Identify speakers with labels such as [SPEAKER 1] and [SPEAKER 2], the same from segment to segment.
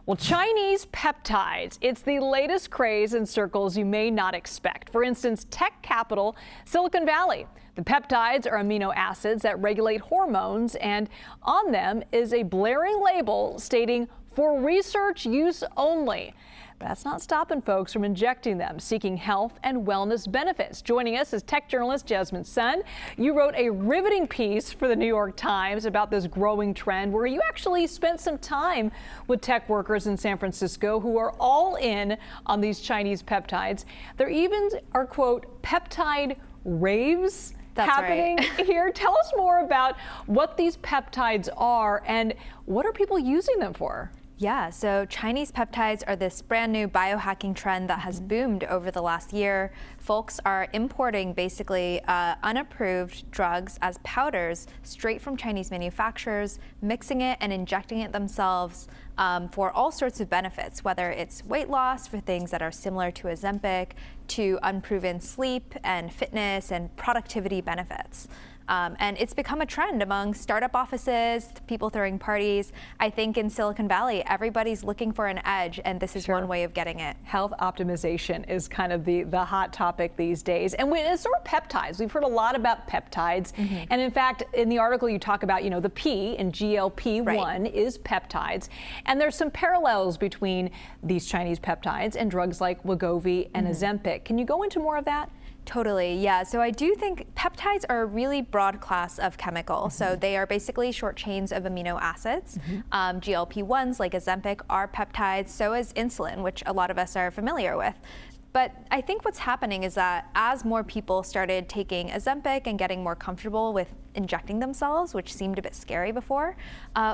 [SPEAKER 1] Well, Chinese peptides. It's the latest craze in circles you may not expect. For instance, tech capital, Silicon Valley. The peptides are amino acids that regulate hormones, and on them is a blaring label stating for research use only. But that's not stopping folks from injecting them, seeking health and wellness benefits. Joining us is tech journalist Jasmine Sun. You wrote a riveting piece for the New York Times about this growing trend where you actually spent some time with tech workers in San Francisco who are all in on these Chinese peptides. There even are, quote, peptide raves happening here. Tell us more about what these peptides are and what are people using them for?
[SPEAKER 2] Yeah, so Chinese peptides are this brand new biohacking trend that has boomed over the last year. Folks are importing basically unapproved drugs as powders straight from Chinese manufacturers, mixing it and injecting it themselves for all sorts of benefits, whether it's weight loss for things that are similar to Ozempic, to unproven sleep and fitness and productivity benefits. And it's become a trend among startup offices, people throwing parties. I think in Silicon Valley, everybody's looking for an edge, and this is one way of getting it.
[SPEAKER 1] Health optimization is kind of the hot topic these days. And it's sort of peptides. We've heard a lot about peptides. And in fact, in the article you talk about, the P in GLP-1 is peptides. And there's some parallels between these Chinese peptides and drugs like Wegovy and Ozempic. Can you go into more of that?
[SPEAKER 2] Totally, yeah. So I do think peptides are a really broad class of chemical. So they are basically short chains of amino acids. GLP-1s like Ozempic are peptides, so is insulin, which a lot of us are familiar with. But I think what's happening is that as more people started taking Ozempic and getting more comfortable with injecting themselves, which seemed a bit scary before,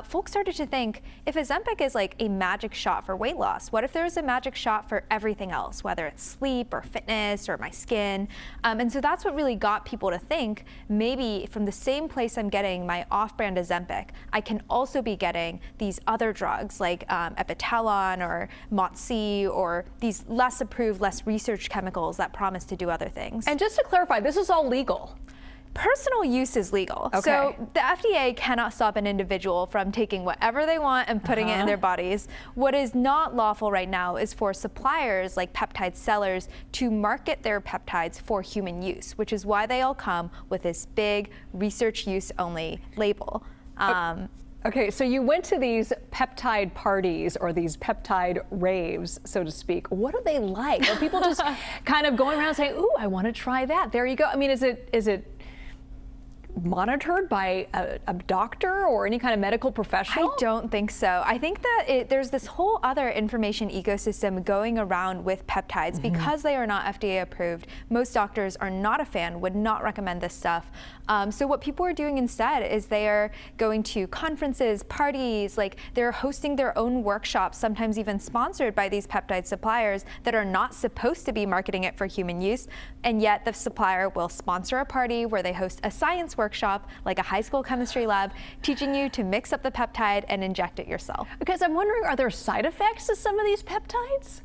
[SPEAKER 2] folks started to think, if Ozempic is like a magic shot for weight loss, what if there's a magic shot for everything else, whether it's sleep or fitness or my skin? And so that's what really got people to think, maybe from the same place I'm getting my off-brand Ozempic, I can also be getting these other drugs like epitalon or MOTS-C or these less approved, less research chemicals that promise to do other things.
[SPEAKER 1] And just to clarify, this is all legal.
[SPEAKER 2] Personal use is legal.
[SPEAKER 1] Okay.
[SPEAKER 2] So the FDA cannot stop an individual from taking whatever they want and putting it in their bodies. What is not lawful right now is for suppliers like peptide sellers to market their peptides for human use, which is why they all come with this big research use only label.
[SPEAKER 1] Okay, so you went to these peptide parties or these peptide raves, so to speak. What are they like? Are people just kind of going around saying, ooh, I want to try that? There you go. I mean, is it monitored by a doctor or any kind of medical professional?
[SPEAKER 2] I don't think so. I think that there's this whole other information ecosystem going around with peptides because they are not FDA approved. Most doctors are not a fan, would not recommend this stuff. So what people are doing instead is they are going to conferences, parties, like they're hosting their own workshops, sometimes even sponsored by these peptide suppliers that are not supposed to be marketing it for human use. And yet the supplier will sponsor a party where they host a science workshop, like a high school chemistry lab, teaching you to mix up the peptide and inject it yourself.
[SPEAKER 1] Because I'm wondering, are there side effects to some of these peptides?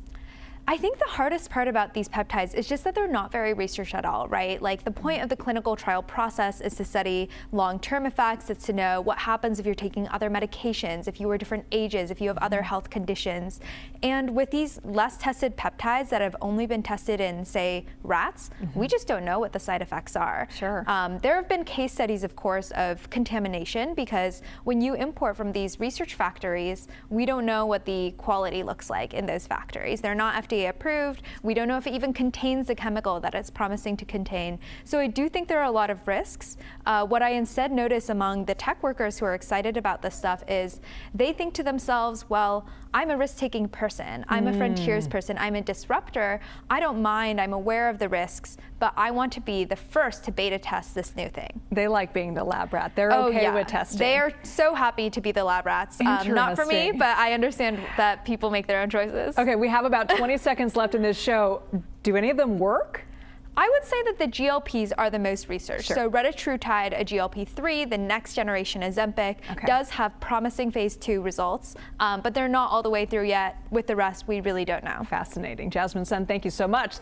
[SPEAKER 2] I think the hardest part about these peptides is just that they're not very researched at all, right? Like the point of the clinical trial process is to study long-term effects. It's to know what happens if you're taking other medications, if you were different ages, if you have other health conditions. And with these less tested peptides that have only been tested in, say, rats, we just don't know what the side effects are.
[SPEAKER 1] Sure.
[SPEAKER 2] There have been case studies, of course, of contamination because when you import from these research factories, we don't know what the quality looks like in those factories. They're not FDA approved. We don't know if it even contains the chemical that it's promising to contain. So I do think there are a lot of risks. What I instead notice among the tech workers who are excited about this stuff is they think to themselves, well, I'm a risk-taking person. I'm a frontiers person. I'm a disruptor. I don't mind. I'm aware of the risks, but I want to be the first to beta test this new thing.
[SPEAKER 1] They like being the lab rat. They're okay with testing.
[SPEAKER 2] They are so happy to be the lab rats. Not for me, but I understand that people make their own choices.
[SPEAKER 1] Okay, we have about 20 seconds left in this show. Do any of them work?
[SPEAKER 2] I would say that the GLPs are the most researched.
[SPEAKER 1] Sure.
[SPEAKER 2] So retatrutide, a GLP-3, the next generation Ozempic, does have promising phase 2 results, but they're not all the way through yet. With the rest, we really don't know.
[SPEAKER 1] Fascinating. Jasmine Sun, thank you so much.